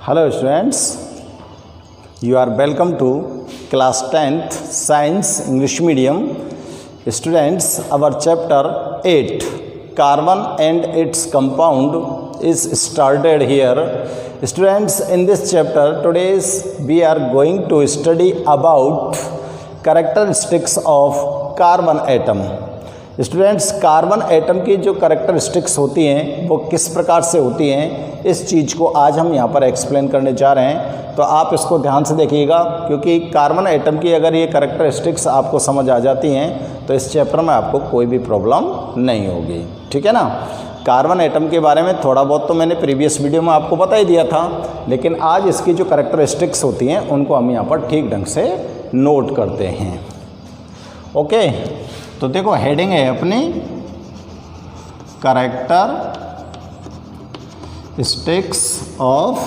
Hello students, you are welcome to class 10th Science English Medium. Students, our chapter 8 Carbon and its compound is started here. Students, in this chapter today we are going to study about characteristics of carbon atom. Students, carbon atom की जो characteristics होती हैं वो किस प्रकार से होती हैं, इस चीज़ को आज हम यहाँ पर एक्सप्लेन करने जा रहे हैं। तो आप इसको ध्यान से देखिएगा, क्योंकि कार्बन एटम की अगर ये करैक्टरिस्टिक्स आपको समझ आ जाती हैं तो इस चैप्टर में आपको कोई भी प्रॉब्लम नहीं होगी। ठीक है ना। कार्बन एटम के बारे में थोड़ा बहुत तो मैंने प्रीवियस वीडियो में आपको बता ही दिया था, लेकिन आज इसकी जो करैक्टरिस्टिक्स होती हैं उनको हम यहाँ पर ठीक ढंग से नोट करते हैं। ओके, तो देखो हेडिंग है अपनी कैरेक्टरिस्टिक्स ऑफ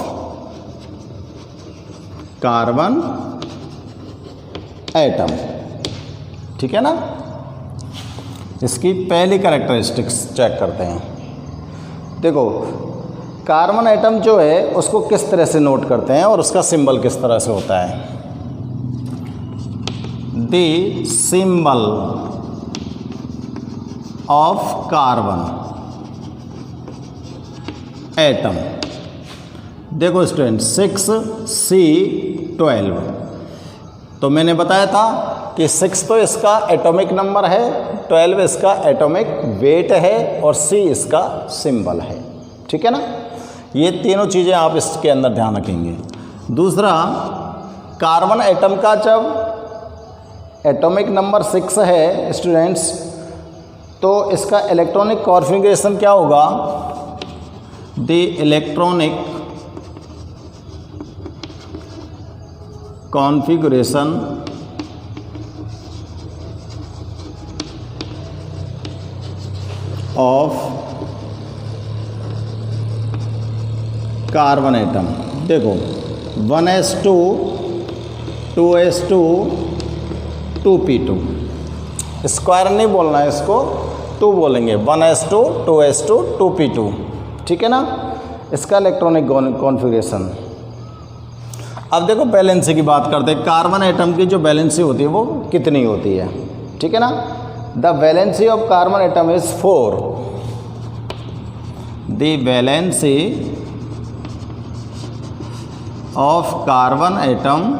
कार्बन एटम। ठीक है ना। इसकी पहली कैरेक्टरिस्टिक्स चेक करते हैं। देखो, कार्बन एटम जो है उसको किस तरह से नोट करते हैं और उसका सिंबल किस तरह से होता है। The symbol of carbon atom. देखो स्टूडेंट, 6C12। तो मैंने बताया था कि 6 तो इसका एटॉमिक नंबर है, 12 इसका एटॉमिक वेट है और C इसका सिंबल है। ठीक है ना। ये तीनों चीज़ें आप इसके अंदर ध्यान रखेंगे। दूसरा, कार्बन एटम का जब एटॉमिक नंबर 6 है स्टूडेंट्स, तो इसका इलेक्ट्रॉनिक कॉन्फ़िगरेशन क्या होगा। The electronic configuration of carbon atom. देखो 1s2 2s2 2p2। स्क्वायर नहीं बोलना है इसको, 2 बोलेंगे। 1s2 2s2 2p2। ठीक है ना। इसका इलेक्ट्रॉनिक कॉन्फ़िगरेशन। अब देखो बैलेंसी की बात करते हैं। कार्बन एटम की जो बैलेंसी होती है वो कितनी होती है। ठीक है ना। The valency of carbon atom is 4। The valency of carbon atom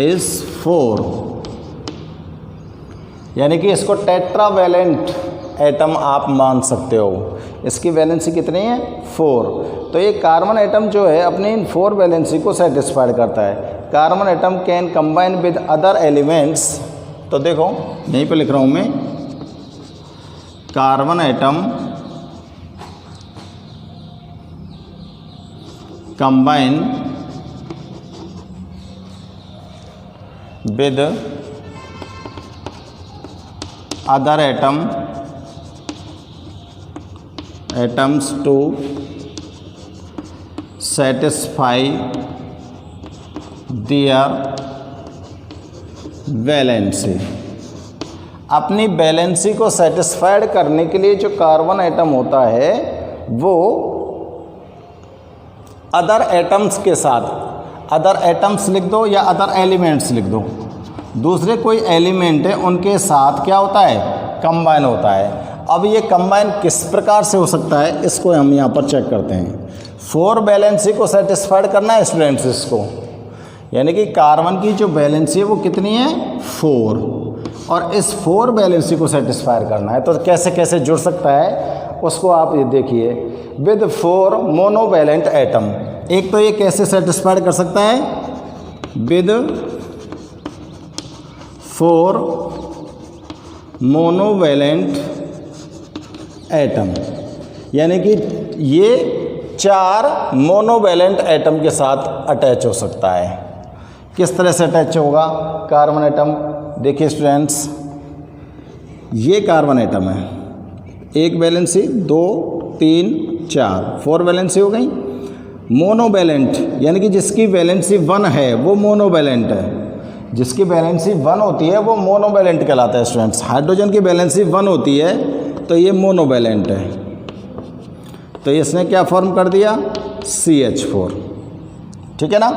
is 4। यानी कि इसको टेट्रावैलेंट एटम आप मान सकते हो। इसकी वैलेंसी कितनी है, 4। तो ये कार्बन एटम जो है अपनी इन 4 वैलेंसी को सेटिस्फाइड करता है। Carbon atom can combine with other elements. तो देखो यहीं पे लिख रहा हूँ मैं, carbon atom combine with other atoms to satisfy their valency। अपनी बैलेंसी को सेटिस्फाइड करने के लिए जो कार्बन एटम होता है वो अदर एटम्स के साथ, अदर एटम्स लिख दो या अदर एलिमेंट्स लिख दो, दूसरे कोई एलिमेंट है उनके साथ क्या होता है, कंबाइन होता है। अब ये कंबाइन किस प्रकार से हो सकता है इसको हम यहाँ पर चेक करते हैं। 4 बैलेंसी को सेटिस्फाइड करना है स्टूडेंट्स इसको, यानी कि कार्बन की जो बैलेंसी है वो कितनी है, 4। और इस 4 बैलेंसी को सेटिस्फाइड करना है। तो कैसे कैसे जुड़ सकता है उसको आप ये देखिए। With 4 monovalent atom. एक तो ये कैसे सेटिस्फाइड कर सकता है, विद 4 मोनोवैलेंट एटम। यानी कि ये 4 मोनोवैलेंट एटम के साथ अटैच हो सकता है। किस तरह से अटैच होगा कार्बन एटम, देखिए स्टूडेंट्स, ये कार्बन एटम है, एक वैलेंसी 2 3 4 4 वैलेंसी हो गई। मोनोवैलेंट यानी कि जिसकी वैलेंसी 1 है वो मोनोवैलेंट है, जिसकी वैलेंसी 1 होती है वो मोनोवैलेंट कहलाता है स्टूडेंट्स। हाइड्रोजन की वैलेंसी 1 होती है तो ये मोनोवैलेंट है। तो इसने क्या फॉर्म कर दिया, CH4, ठीक है ना,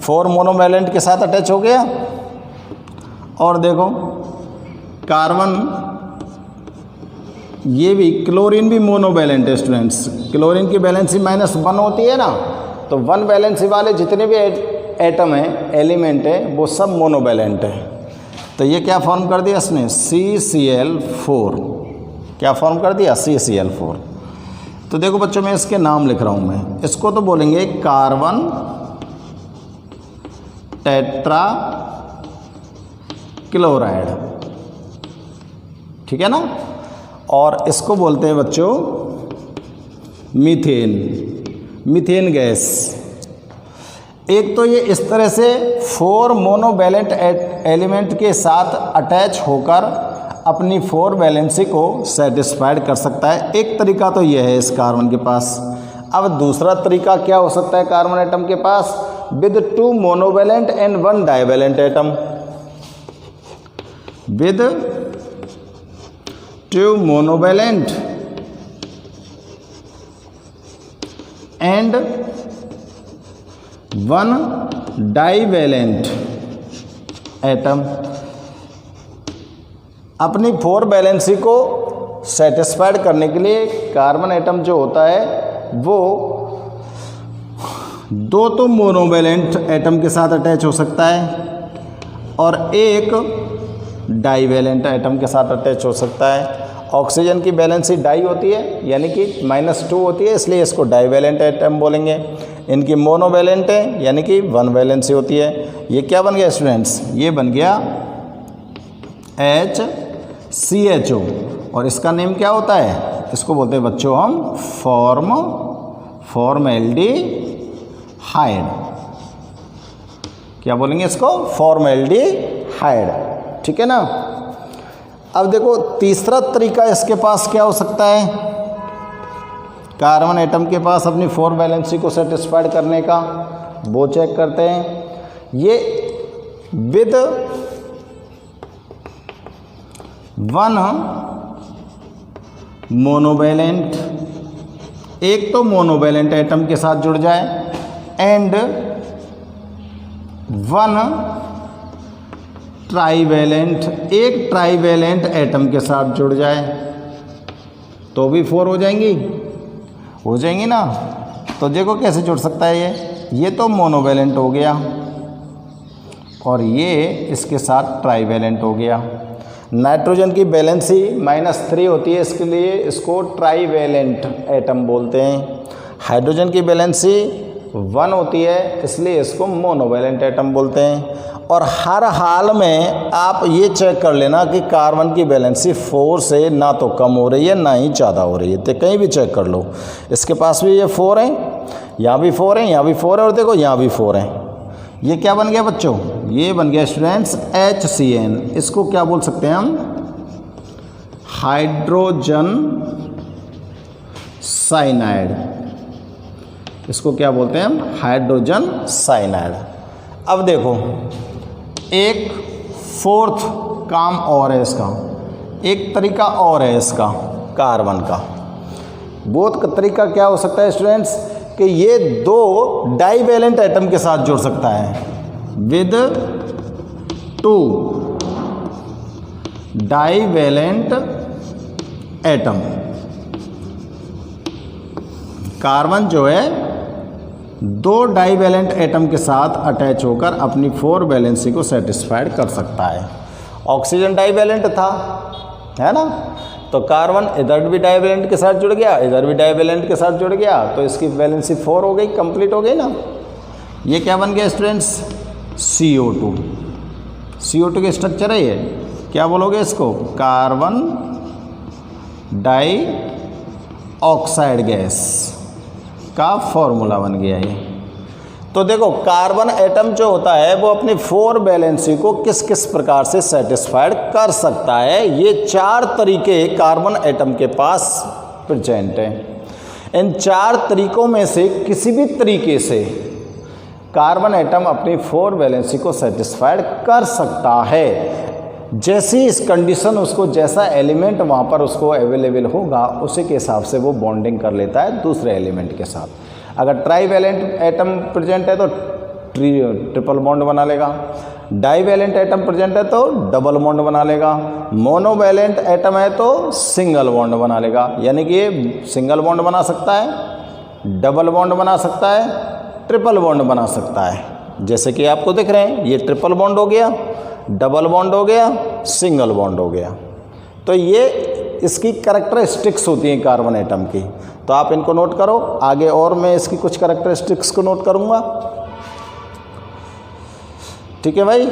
4 मोनोवैलेंट के साथ अटैच हो गया। और देखो कार्बन, ये भी क्लोरीन भी मोनोवैलेंट है स्टूडेंट्स, क्लोरीन की वैलेंसी -1 होती है ना, तो 1 वैलेंसी वाले जितने भी एटम हैं, एलिमेंट है, वो सब मोनोवैलेंट है। तो ये क्या फॉर्म कर दिया इसने, CCl4, क्या फॉर्म कर दिया, CCl4। तो देखो बच्चों मैं इसके नाम लिख रहा हूँ, मैं इसको तो बोलेंगे कार्बन टेट्रा क्लोराइड, ठीक है ना, और इसको बोलते हैं बच्चों मीथेन, मीथेन गैस। एक तो ये इस तरह से 4 मोनोवैलेंट एलिमेंट के साथ अटैच होकर अपनी 4 वैलेंसी को सेटिस्फाइड कर सकता है। एक तरीका तो ये है इस कार्बन के पास। अब दूसरा तरीका क्या हो सकता है कार्बन एटम के पास, with 2 monovalent and 1 divalent atom, with 2 monovalent and 1 divalent atom. अपनी 4 वैलेंसी को सेटिस्फाइड करने के लिए कार्बन एटम जो होता है वो 2 तो मोनोवैलेंट एटम के साथ अटैच हो सकता है और 1 डाइवैलेंट एटम के साथ अटैच हो सकता है। ऑक्सीजन की वैलेंसी डाई होती है यानी कि -2 होती है, इसलिए इसको डाइवैलेंट एटम बोलेंगे। इनकी मोनोवैलेंट है यानी कि 1 वैलेंसी होती है। ये क्या बन गया स्टूडेंट्स, ये बन गया HCHO और इसका नेम क्या होता है, इसको बोलते हैं बच्चों हम फॉर्मल्डिहाइड। क्या बोलेंगे इसको, फॉर्मल्डिहाइड, ठीक है ना। अब देखो तीसरा तरीका इसके पास क्या हो सकता है, कार्बन एटम के पास अपनी 4 वैलेंसी को सेटिस्फाइड करने का, वो चेक करते हैं। ये विद 1 मोनोवैलेंट, एक तो मोनोवैलेंट एटम के साथ जुड़ जाए एंड 1 ट्राईवैलेंट, एक ट्राईवैलेंट एटम के साथ जुड़ जाए तो भी 4 हो जाएंगी ना। तो देखो कैसे जुड़ सकता है, ये तो मोनोवैलेंट हो गया और ये इसके साथ ट्राईवैलेंट हो गया। नाइट्रोजन की वैलेंसी -3 होती है, इसके लिए इसको ट्राईवैलेंट एटम बोलते हैं। हाइड्रोजन की वैलेंसी 1 होती है, इसलिए इसको मोनोवैलेंट एटम बोलते हैं। और हर हाल में आप ये चेक कर लेना कि कार्बन की वैलेंसी 4 से ना तो कम हो रही है ना ही ज़्यादा हो रही है। तो कहीं भी चेक कर लो, इसके पास भी ये 4 है, यहाँ भी 4 है, यहाँ भी 4 है और देखो यहाँ भी 4 है। ये क्या बन गया बच्चों, ये बन गया स्टूडेंट्स HCN। इसको क्या बोल सकते हैं हम, हाइड्रोजन साइनाइड। इसको क्या बोलते हैं हम, हाइड्रोजन साइनाइड। अब देखो एक 4th काम और है इसका, एक तरीका और है इसका कार्बन का। वो तरीका क्या हो सकता है स्टूडेंट्स कि ये 2 डाइवैलेंट एटम के साथ जुड़ सकता है विद 2 डाइवैलेंट एटम। कार्बन जो है 2 डाइवैलेंट एटम के साथ अटैच होकर अपनी 4 वैलेंसी को सेटिस्फाइड कर सकता है। ऑक्सीजन डाइवैलेंट था, है ना, तो कार्बन इधर भी डाइवैलेंट के साथ जुड़ गया, इधर भी डाइवैलेंट के साथ जुड़ गया, तो इसकी वैलेंसी 4 हो गई, कंप्लीट हो गई ना। ये क्या बन गया स्टूडेंट्स, CO2। CO2 के स्ट्रक्चर है ये, क्या बोलोगे इसको, कार्बन डाई ऑक्साइड गैस का फॉर्मूला बन गया ये। तो देखो कार्बन एटम जो होता है वो अपनी 4 वैलेंसी को किस किस प्रकार से सेटिस्फाइड कर सकता है, ये 4 तरीके कार्बन एटम के पास प्रेजेंट हैं। इन 4 तरीकों में से किसी भी तरीके से कार्बन एटम अपनी 4 वैलेंसी को सेटिस्फाइड कर सकता है। जैसी इस कंडीशन उसको जैसा एलिमेंट वहाँ पर उसको अवेलेबल होगा उसी के हिसाब से वो बॉन्डिंग कर लेता है दूसरे एलिमेंट के साथ। अगर ट्राईवैलेंट एटम प्रेजेंट है तो ट्रिपल बॉन्ड बना लेगा, डाईवैलेंट एटम प्रेजेंट है तो डबल बॉन्ड बना लेगा, मोनोवैलेंट एटम है तो सिंगल बॉन्ड बना लेगा। यानी कि ये सिंगल बॉन्ड बना सकता है, डबल बॉन्ड बना सकता है, ट्रिपल बॉन्ड बना सकता है। जैसे कि आपको दिख रहे हैं, ये ट्रिपल बॉन्ड हो गया, डबल बॉन्ड हो गया, सिंगल बॉन्ड हो गया। तो ये इसकी कैरेक्टरिस्टिक्स होती हैं कार्बन एटम की। तो आप इनको नोट करो, आगे और मैं इसकी कुछ कैरेक्टरिस्टिक्स को नोट करूँगा। ठीक है भाई।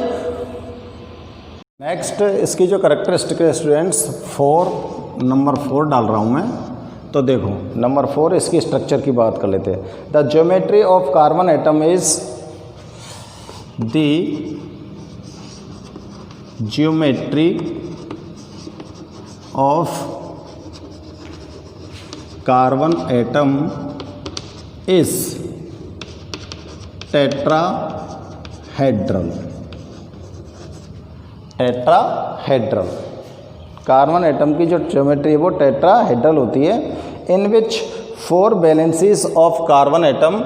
नेक्स्ट इसकी जो कैरेक्टरिस्टिक है स्टूडेंट्स, नंबर 4 डाल रहा हूँ मैं। तो देखो नंबर 4 इसकी स्ट्रक्चर की बात कर लेते हैं। The geometry of carbon atom is the geometry of carbon atom is tetrahedral. Tetrahedral carbon atom की जो ज्योमेट्री है वो टेट्राहेड्रल होती है। इन विच 4 valencies of carbon atom,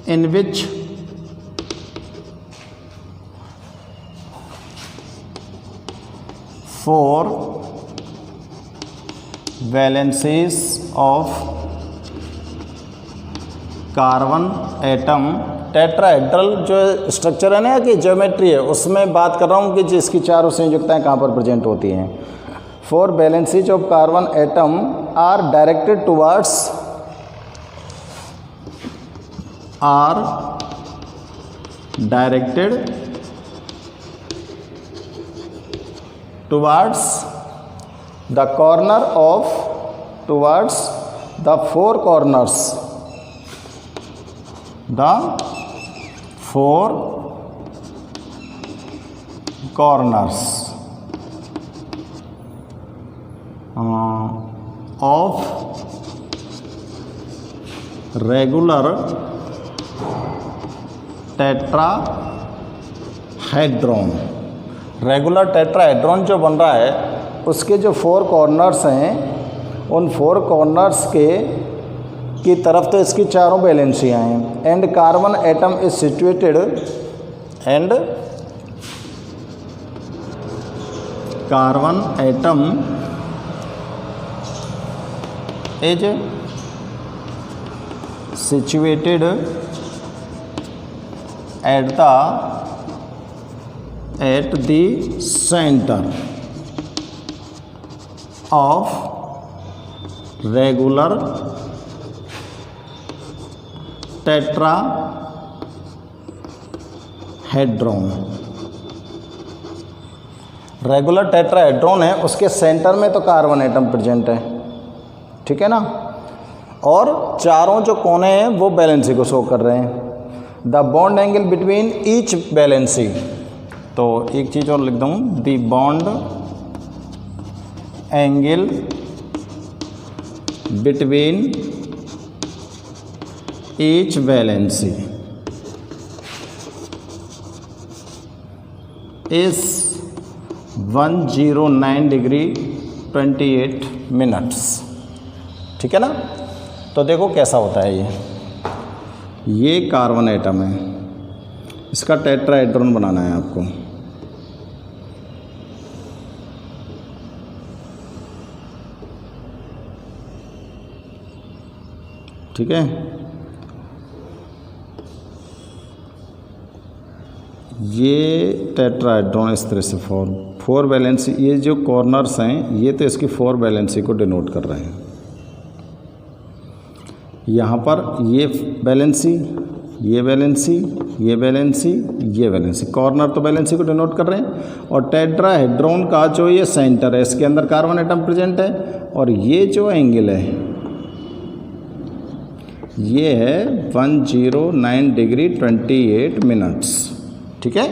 in which 4 valencies of carbon atom. Tetrahedral जो स्ट्रक्चर है ना कि ज्योमेट्री है, उसमें बात कर रहा हूँ कि जिसकी चारों संयुक्ताएं कहाँ पर प्रेजेंट होती हैं। 4 valencies of carbon atom are directed towards the corner of towards the 4 corners, the 4 corners of regular tetrahedron। Regular tetrahedron जो बन रहा है उसके जो 4 कॉर्नर्स हैं, उन 4 कॉर्नर्स की तरफ तो इसकी चारों वैलेंसियाँ हैं। And carbon atom is situated at the center of regular tetrahedron। Regular tetrahedron है, उसके सेंटर में तो कार्बन एटम प्रेजेंट है, ठीक है ना, और चारों जो कोने हैं वो वैलेंसी को शो कर रहे हैं। The bond angle between each valency, तो एक चीज़ और लिख दूँ, the bond angle between each valency is 109 degree 28 minutes. ठीक है ना। तो देखो कैसा होता है ये कार्बन एटम है, इसका टेट्राहेड्रॉन बनाना है आपको। ठीक है, ये टेट्राहेड्रॉन इस तरह से 4 वैलेंसी, ये जो कॉर्नर्स हैं ये तो इसकी 4 वैलेंसी को डिनोट कर रहे हैं। यहाँ पर ये वैलेंसी, ये वैलेंसी, ये वैलेंसी, ये वैलेंसी, कॉर्नर तो वैलेंसी को डिनोट कर रहे हैं। और टेट्राहेड्रॉन का जो ये सेंटर है, इसके अंदर कार्बन एटम प्रेजेंट है, और ये जो एंगल है ये है 109 डिग्री 28 मिनट्स। ठीक है,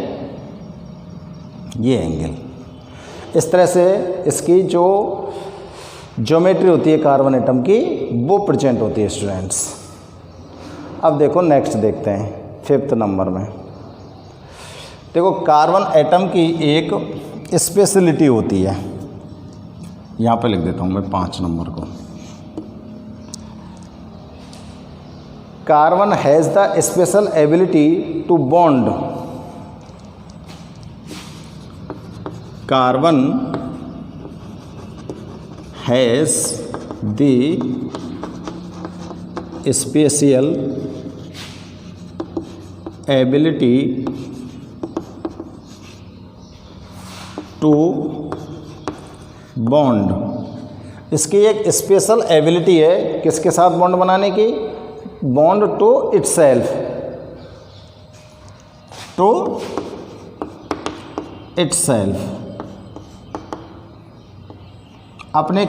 ये एंगल। इस तरह से इसकी जो ज्योमेट्री होती है कार्बन एटम की वो प्रेजेंट होती है स्टूडेंट्स। अब देखो नेक्स्ट देखते हैं 5th नंबर में। देखो कार्बन एटम की एक स्पेशलिटी होती है, यहाँ पे लिख देता हूँ मैं 5 नंबर को। Carbon has the special ability to bond. Carbon has the special ability to bond. इसकी एक स्पेशल एबिलिटी है किसके साथ बॉन्ड बनाने की, bond to itself, to itself, अपने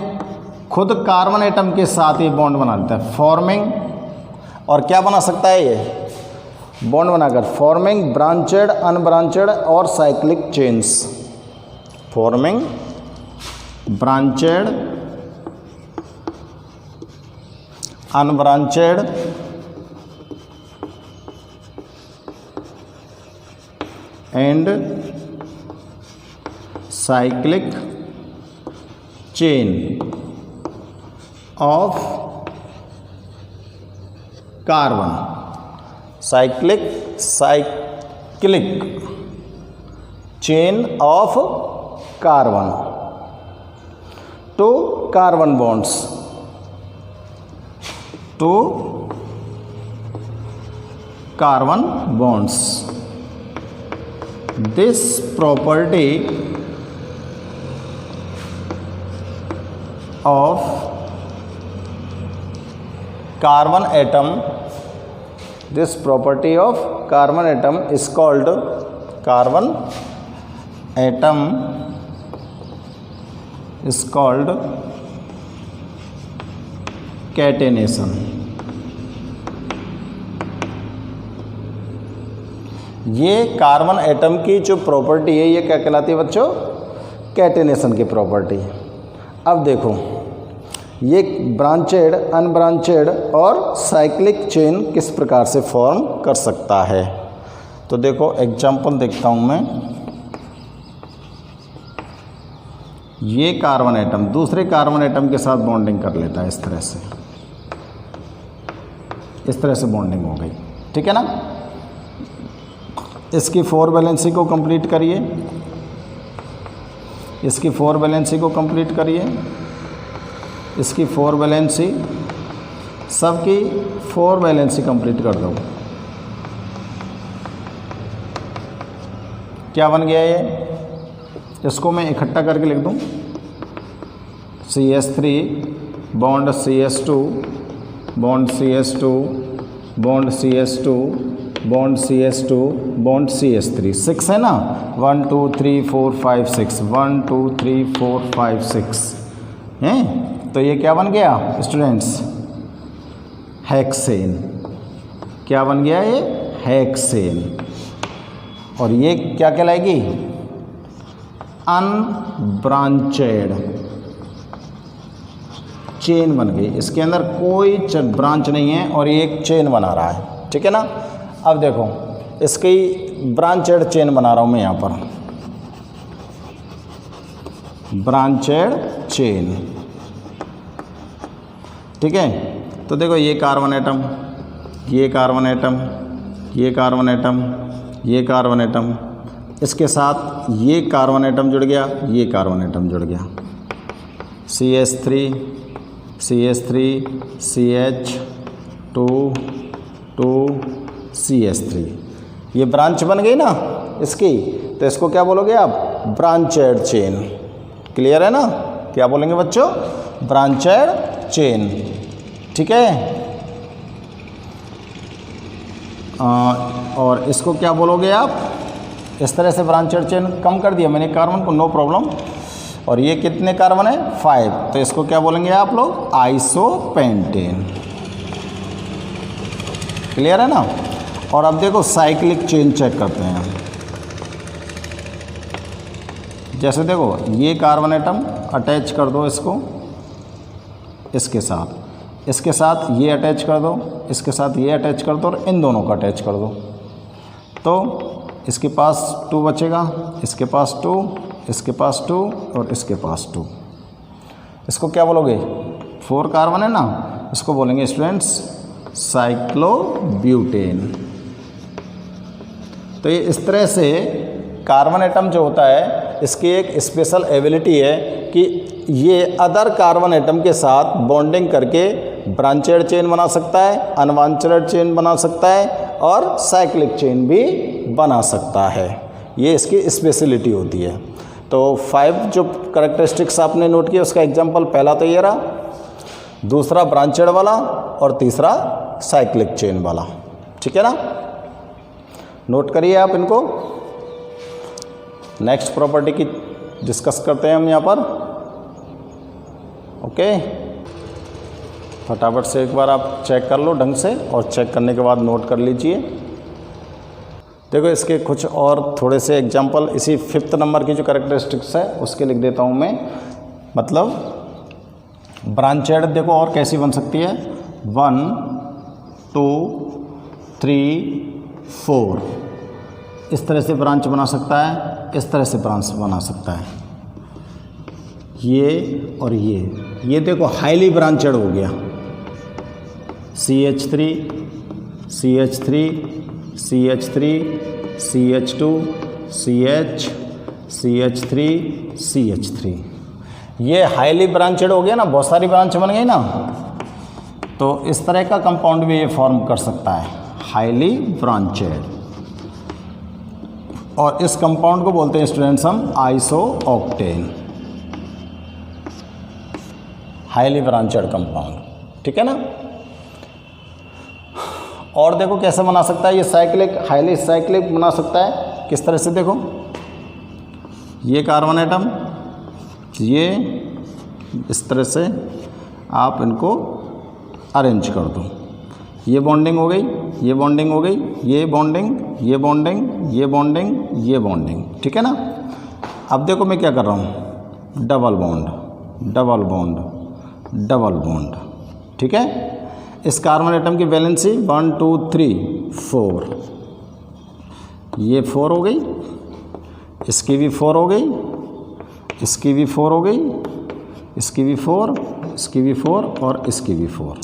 खुद कार्बन एटम के साथ ये बॉन्ड बना देता है, फॉर्मिंग। और क्या बना सकता है ये बॉन्ड बनाकर, फॉर्मिंग ब्रांचेड, अनब्रांचेड और cyclic chains, forming branched, unbranched and cyclic chain of carbon, cyclic chain of carbon to carbon bonds, to carbon bonds. This property of carbon atom, this property of carbon atom is called, carbon atom is called catenation। ये carbon atom की जो property है ये क्या कहलाती है बच्चों, catenation की प्रॉपर्टी। अब देखो ये ब्रांचेड, अनब्रांचेड और साइक्लिक चेन किस प्रकार से फॉर्म कर सकता है। तो देखो एग्जांपल देखता हूँ मैं, ये कार्बन एटम दूसरे कार्बन एटम के साथ बॉन्डिंग कर लेता है, इस तरह से बॉन्डिंग हो गई, ठीक है ना। इसकी 4 वैलेंसी को कंप्लीट करिए, इसकी 4 वैलेंसी को कंप्लीट करिए, इसकी 4 वैलेंसी, सबकी 4 वैलेंसी कंप्लीट कर दो। क्या बन गया ये, इसको मैं इकट्ठा करके लिख दूं, CH3 bond CH2 bond CH2 bond CH2 bond CH2 bond CH3, 6 है ना, 1 2 3 4 5 6, 1 2 3 4 5 6 हैं। तो ये क्या बन गया स्टूडेंट्स, हेक्सेन। क्या बन गया ये, हेक्सेन। और ये क्या कहलाएगी, अनब्रांचेड चेन बन गई, इसके अंदर कोई ब्रांच नहीं है और ये एक चेन बना रहा है, ठीक है ना। अब देखो इसकी ब्रांचेड चेन बना रहा हूँ मैं यहाँ पर, ब्रांचेड चेन, ठीक है। तो देखो ये कार्बन एटम, ये कार्बन एटम, ये कार्बन एटम, ये कार्बन एटम, इसके साथ ये कार्बन एटम जुड़ गया, ये कार्बन एटम जुड़ गया, CH3 CH3 CH2 2 CH3, ये ब्रांच बन गई ना इसकी। तो इसको क्या बोलोगे आप, ब्रांचेड चेन। क्लियर है ना, क्या बोलेंगे बच्चों, ब्रांचेड चेन, ठीक है। और इसको क्या बोलोगे आप, इस तरह से ब्रांचेड चेन कम कर दिया मैंने कार्बन को, नो प्रॉब्लम। और ये कितने कार्बन है, 5, तो इसको क्या बोलेंगे आप लोग, आइसोपेंटेन। क्लियर है ना। और अब देखो साइक्लिक चेन चेक करते हैं। जैसे देखो ये कार्बन एटम अटैच कर दो इसको, इसके साथ ये अटैच कर दो, इसके साथ ये अटैच कर दो और इन दोनों को अटैच कर दो। तो इसके पास 2 बचेगा, इसके पास 2, इसके पास 2 और इसके पास 2। इसको क्या बोलोगे? 4 कार्बन है ना, इसको बोलेंगे स्टूडेंट्स साइक्लोब्यूटेन। तो ये इस तरह से कार्बन एटम जो होता है इसकी एक स्पेशल एबिलिटी है कि ये अदर कार्बन एटम के साथ बॉन्डिंग करके ब्रांचेड चेन बना सकता है, अनब्रांचेड चेन बना सकता है और साइक्लिक चेन भी बना सकता है। ये इसकी स्पेशलिटी होती है। तो 5 जो करैक्टरिस्टिक्स आपने नोट किया उसका एग्जांपल पहला तो ये रहा, दूसरा ब्रांचेड वाला और तीसरा साइक्लिक चेन वाला। ठीक है ना, नोट करिए आप इनको। नेक्स्ट प्रॉपर्टी की डिस्कस करते हैं हम यहाँ पर। ओके, फटाफट से एक बार आप चेक कर लो ढंग से और चेक करने के बाद नोट कर लीजिए। देखो इसके कुछ और थोड़े से एग्जांपल इसी 5th नंबर की जो कैरेक्टरिस्टिक्स है उसके लिख देता हूँ मैं। मतलब ब्रांचेड देखो और कैसी बन सकती है, 1 2 3 4 इस तरह से ब्रांच बना सकता है, इस तरह से ब्रांच बना सकता है, ये और ये देखो हाईली ब्रांचेड हो गया। CH3 CH3 CH3 CH2 CH CH3 CH3 ये हाईली ब्रांचेड हो गया ना, बहुत सारी ब्रांच बन गई ना। तो इस तरह का कंपाउंड भी ये फॉर्म कर सकता है, हाईली ब्रांचेड। और इस कंपाउंड को बोलते हैं स्टूडेंट्स हम आइसोऑक्टेन, हाईली ब्रांचेड कंपाउंड। ठीक है ना। और देखो कैसे बना सकता है ये साइक्लिक, हाईली साइक्लिक बना सकता है। किस तरह से देखो, ये कार्बन एटम, ये इस तरह से आप इनको अरेंज कर दो। ये बॉन्डिंग हो गई, ये बॉन्डिंग हो गई, ये बॉन्डिंग, ये बॉन्डिंग, ये बॉन्डिंग, ये बॉन्डिंग। ठीक है ना। अब देखो मैं क्या कर रहा हूँ, double bond, double bond, double bond. ठीक है। इस कार्बन एटम की वैलेंसी 1 2 3 4, ये 4 हो गई, इसकी भी 4 हो गई, इसकी भी 4 हो गई, इसकी भी 4, इसकी भी 4 और इसकी भी 4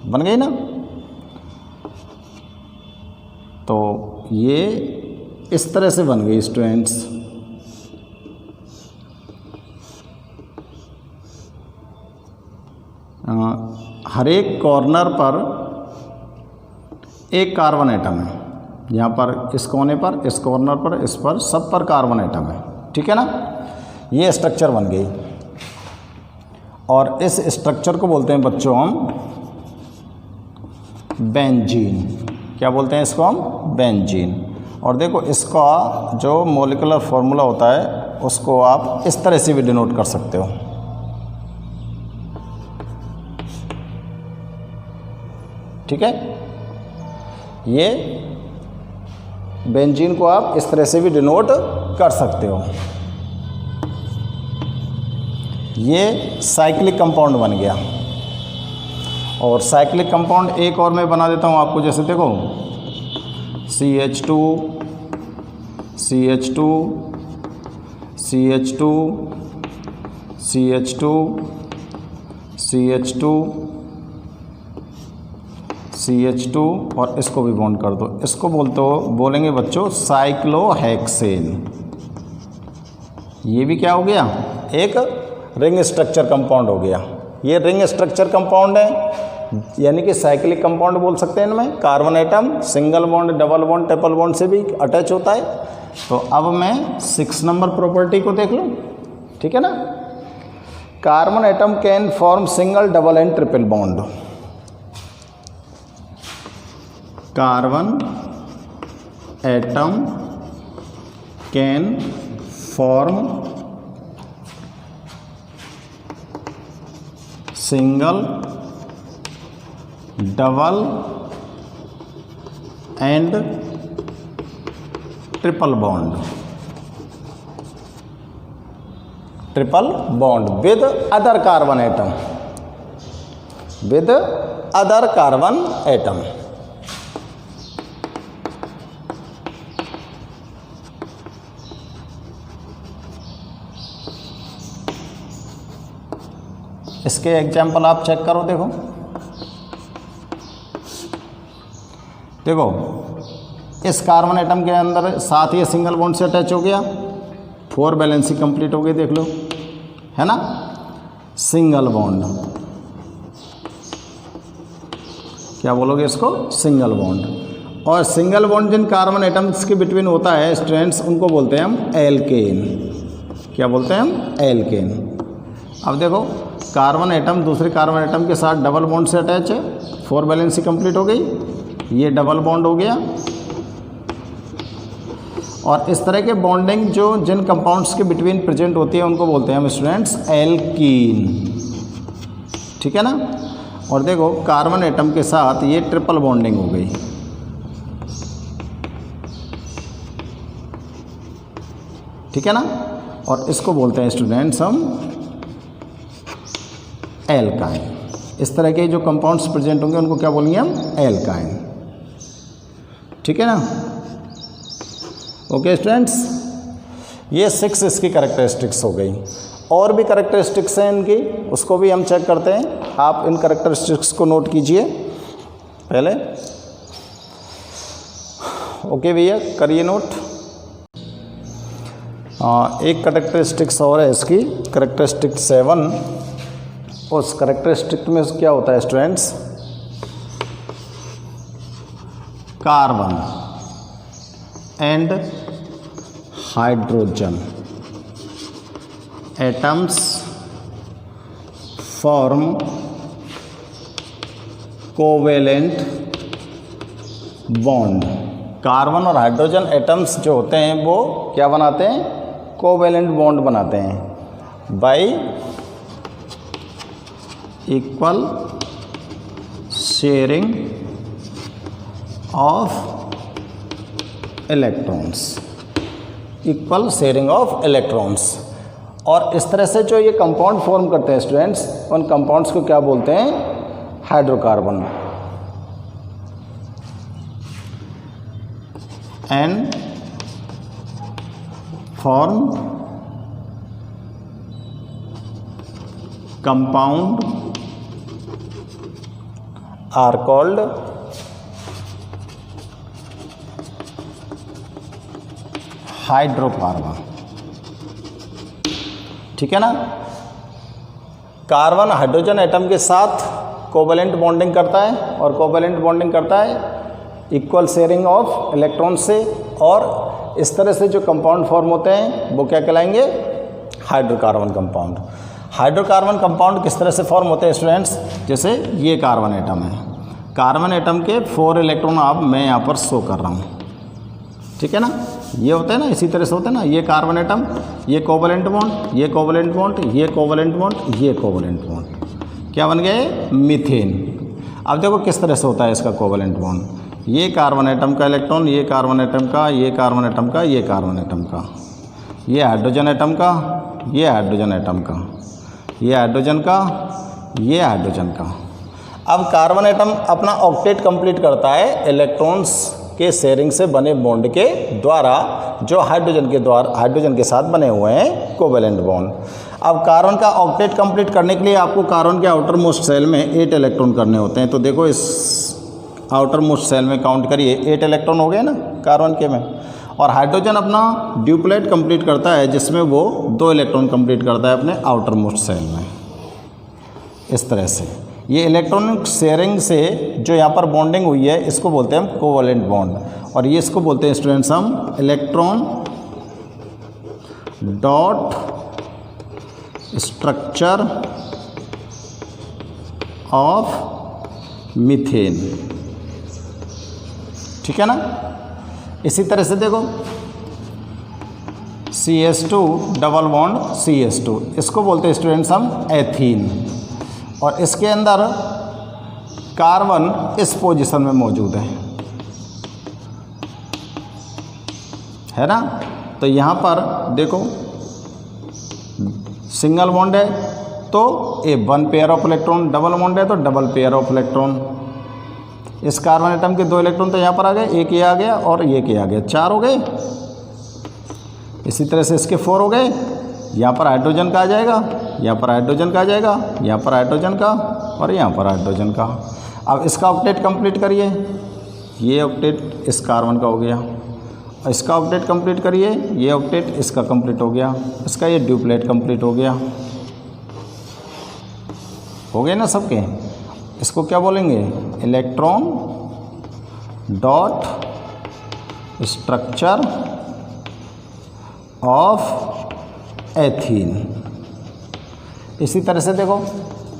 बन गई ना। तो ये इस तरह से बन गई स्टूडेंट्स। हर एक कॉर्नर पर एक कार्बन एटम है, यहाँ पर इस कोने पर, इस कॉर्नर पर, इस पर, सब पर कार्बन एटम है। ठीक है ना। ये स्ट्रक्चर बन गई और इस स्ट्रक्चर को बोलते हैं बच्चों हम बेंजीन। क्या बोलते हैं इसको हम? बेंजीन। और देखो इसका जो मॉलिक्यूलर फॉर्मूला होता है उसको आप इस तरह से भी डिनोट कर सकते हो। ठीक है। ये बेंजीन को आप इस तरह से भी डिनोट कर सकते हो। ये साइक्लिक कंपाउंड बन गया। और साइक्लिक कंपाउंड एक और मैं बना देता हूँ आपको, जैसे देखो CH2 CH2 CH2 CH2 CH2 CH2 और इसको भी बॉन्ड कर दो। इसको बोलेंगे बच्चों साइक्लोहेक्सेन। ये भी क्या हो गया? एक रिंग स्ट्रक्चर कंपाउंड हो गया। ये रिंग स्ट्रक्चर कंपाउंड है, यानी कि साइक्लिक कंपाउंड बोल सकते हैं इनमें। Carbon atom single bond, double bond, triple bond से भी अटैच होता है। तो अब मैं 6 नंबर प्रॉपर्टी को देख लूँ। ठीक है ना। Carbon atom can form single, double and triple bond. Carbon atom can form single, double and triple bond, triple bond with other carbon atom, with other carbon atom. इसके एग्जाम्पल आप check करो। देखो देखो इस कार्बन एटम के अंदर साथ ही single bond से अटैच हो गया, 4 वैलेंसी कंप्लीट हो गई, देख लो, है ना। सिंगल बॉन्ड, क्या बोलोगे इसको? Single bond. और सिंगल बॉन्ड जिन कार्बन एटम्स के बिटवीन होता है स्टूडेंट्स, उनको बोलते हैं हम एल्केन। क्या बोलते हैं हम? एल्केन। अब देखो कार्बन एटम दूसरे कार्बन एटम के साथ डबल बॉन्ड से अटैच है, 4 वैलेंसी कंप्लीट हो गई, ये डबल बॉन्ड हो गया। और इस तरह के बॉन्डिंग जो जिन कंपाउंड्स के बिटवीन प्रेजेंट होती है उनको बोलते हैं हम स्टूडेंट्स एल्कीन, ठीक है ना। और देखो कार्बन एटम के साथ ये ट्रिपल बॉन्डिंग हो गई, ठीक है ना। और इसको बोलते हैं स्टूडेंट्स हम एल्काइन। इस तरह के जो कंपाउंड्स प्रेजेंट होंगे उनको क्या बोलेंगे हम? एल्काइन, ठीक है ना। ओके स्टूडेंट्स, ये 6 इसकी कैरेक्टरिस्टिक्स हो गई। और भी कैरेक्टरिस्टिक्स हैं इनकी, उसको भी हम चेक करते हैं। आप इन कैरेक्टरिस्टिक्स को नोट कीजिए पहले। ओके भैया, करिए नोट। एक कैरेक्टरिस्टिक्स और है इसकी, कैरेक्टरिस्टिक 7। उस कैरेक्टरिस्टिक में क्या होता है students? Carbon and hydrogen atoms form covalent bond. Carbon और हाइड्रोजन एटम्स जो होते हैं वो क्या बनाते हैं? कोवेलेंट बॉन्ड बनाते हैं by equal sharing of electrons, equal sharing of electrons. और इस तरह से जो ये कंपाउंड फॉर्म करते हैं स्टूडेंट्स, उन कंपाउंड्स को क्या बोलते हैं? Hydrocarbon. And form compound are called hydrocarbon, ठीक है ना। कार्बन हाइड्रोजन एटम के साथ कोवेलेंट बॉन्डिंग करता है, और कोवेलेंट बॉन्डिंग करता है इक्वल शेयरिंग ऑफ इलेक्ट्रॉन से। और इस तरह से जो कंपाउंड फॉर्म होते हैं वो क्या कहलाएंगे? Hydrocarbon compound. हाइड्रोकार्बन कंपाउंड किस तरह से फॉर्म होते हैं स्टूडेंट्स? जैसे ये कार्बन एटम है, कार्बन एटम के 4 इलेक्ट्रॉन आप मैं यहाँ पर शो कर रहा हूँ, ठीक है ना। ये होता है ना, इसी तरह से होता है ना। ये कार्बन एटम, ये कोवेलेंट बॉन्ड, ये कोवेलेंट बॉन्ड, ये कोवेलेंट बॉन्ड, ये कोवेलेंट बॉन्ड, क्या बन गए? मीथेन। अब देखो किस तरह से होता है इसका कोवेलेंट बॉन्ड। ये कार्बन एटम का इलेक्ट्रॉन, ये कार्बन एटम का, ये कार्बन एटम का, ये कार्बन एटम का, ये हाइड्रोजन एटम का, ये हाइड्रोजन एटम का, ये हाइड्रोजन का, ये हाइड्रोजन का। अब कार्बन एटम अपना ऑक्टेट कंप्लीट करता है इलेक्ट्रॉन्स के शेयरिंग से बने बॉन्ड के द्वारा, जो हाइड्रोजन के साथ बने हुए हैं कोवेलेंट बॉन्ड। अब कार्बन का ऑक्टेट कंप्लीट करने के लिए आपको कार्बन के आउटर मोस्ट सेल में 8 इलेक्ट्रॉन करने होते हैं। तो देखो इस आउटर मोस्ट सेल में काउंट करिए, 8 इलेक्ट्रॉन हो गए ना कार्बन के में। और हाइड्रोजन अपना ड्यूप्लेट कंप्लीट करता है, जिसमें वो 2 इलेक्ट्रॉन कंप्लीट करता है अपने आउटर मोस्ट सेल में। इस तरह से ये इलेक्ट्रॉनिक शेयरिंग से जो यहाँ पर बॉन्डिंग हुई है, इसको बोलते हैं हम कोवेलेंट बॉन्ड। और ये इसको बोलते हैं स्टूडेंट्स हम electron dot structure of methane, ठीक है ना। इसी तरह से देखो CH2 डबल बॉन्ड CH2, इसको बोलते हैं स्टूडेंट्स हम एथीन। और इसके अंदर कार्बन इस पोजीशन में मौजूद है ना। तो यहाँ पर देखो सिंगल बॉन्ड है तो ए 1 pair of electron, double bond है तो डबल पेयर ऑफ इलेक्ट्रॉन। इस कार्बन एटम के 2 इलेक्ट्रॉन तो यहाँ पर आ गए, एक ये आ गया और एक ये आ गया, 4 हो गए। इसी तरह से इसके 4 हो गए, यहाँ पर हाइड्रोजन का आ जाएगा यहाँ पर हाइड्रोजन का आ जाएगा, यहाँ पर हाइड्रोजन का और यहाँ पर हाइड्रोजन का। अब इसका ऑक्टेट कंप्लीट करिए, ये ऑक्टेट इस कार्बन का हो गया, इसका ऑक्टेट कंप्लीट करिए, ये ऑक्टेट इसका कंप्लीट हो गया, इसका ये ड्यूप्लेट कंप्लीट हो गया। हो गए ना सबके। इसको क्या बोलेंगे, electron dot structure of ethene. इसी तरह से देखो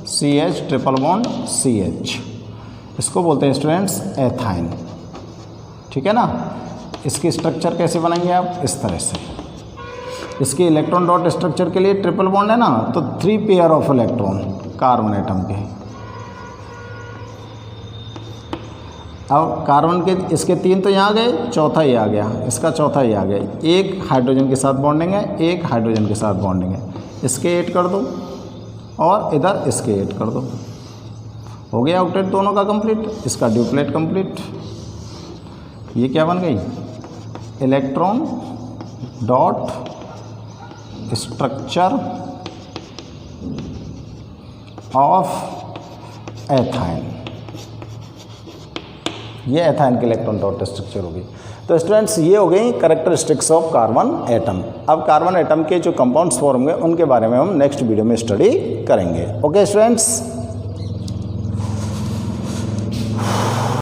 CH ट्रिपल बॉन्ड CH, इसको बोलते हैं स्टूडेंट्स एथाइन, ठीक है ना। इसकी स्ट्रक्चर कैसे बनाएंगे आप, इस तरह से। इसके इलेक्ट्रॉन डॉट स्ट्रक्चर के लिए ट्रिपल बॉन्ड है ना, तो 3 pair of electron carbon atom के। अब कार्बन के इसके 3 तो यहाँ गए, चौथा ही आ गया, इसका चौथा ही आ गया। एक हाइड्रोजन के साथ बॉन्डिंग है, एक हाइड्रोजन के साथ बॉन्डिंग है, इसके 8 कर दो और इधर इसके 8 कर दो। हो गया ऑक्टेट दोनों का कंप्लीट, इसका ड्यूप्लेट कंप्लीट। ये क्या बन गई, electron dot structure of ethyne. ये एथाइन के इलेक्ट्रॉन डॉट स्ट्रक्चर होगी। तो स्टूडेंट्स ये हो गई कैरेक्टरिस्टिक्स ऑफ कार्बन एटम। अब कार्बन एटम के जो कंपाउंड्स फॉर्म होंगे उनके बारे में हम नेक्स्ट वीडियो में स्टडी करेंगे। Okay students.